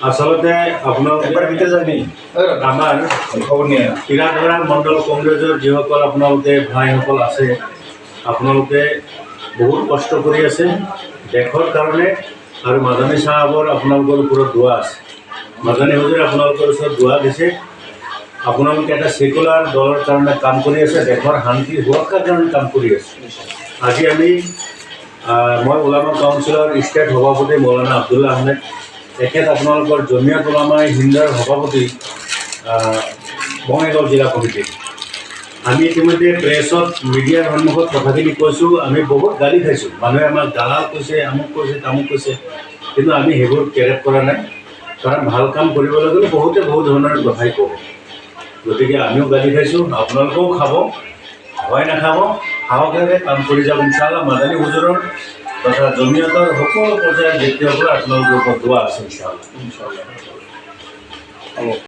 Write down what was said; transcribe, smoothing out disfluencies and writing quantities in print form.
আচলতে আপোনালোকে আমাৰ টিৰাধৰা মণ্ডল কংগ্ৰেছৰ যিসকল আপোনালোকে ভাইসকল আছে, আপোনালোকে বহুত কষ্ট কৰি আছে দেশৰ কাৰণে। আৰু মাদানী চাহাবৰ আপোনালোকৰ ওপৰত দোৱা আছে, মাদানী হুজুৰে আপোনালোকৰ ওচৰত দোৱা দিছে। আপোনালোকে এটা ছেকুলাৰ দলৰ কাৰণে কাম কৰি আছে, দেশৰ শান্তি সুৰক্ষাৰ কাৰণে কাম কৰি আছে। আজি আমি মই ওলামা কাউন্সিলৰ ষ্টেট সভাপতি মৌলানা আব্দুল্লাহ আহমেদ, তেখেত আপোনালোকৰ জমিয়ত উলামা হিন্দৰ সভাপতি বঙাইগাঁও জিলা কমিটি। আমি ইতিমধ্যে প্ৰেছত মিডিয়াৰ সন্মুখত কথাখিনি কৈছোঁ। আমি বহুত গালি খাইছোঁ, মানুহে আমাক দালাল কৈছে, আমুক কৈছে, তামুক কৈছে, কিন্তু আমি সেইবোৰ কেৰেক্ট কৰা নাই। কাৰণ ভাল কাম কৰিবলৈ গ'লে বহুতে বহুত ধৰণৰ কথাই কওঁ। গতিকে আমিও গালি খাইছোঁ, আপোনালোকেও খাব, ভয় নাখাব, সাহসেৰে কাম কৰি যাব। ইনশাআল্লাহ মাদানী হুজুৰৰ তথা জমিয়তৰ সকলো পৰ্যায়ৰ ব্যক্তিসকলৰ আপোনালোকৰ ওপৰত দোৱা আছে ইনশাআল্লাহ।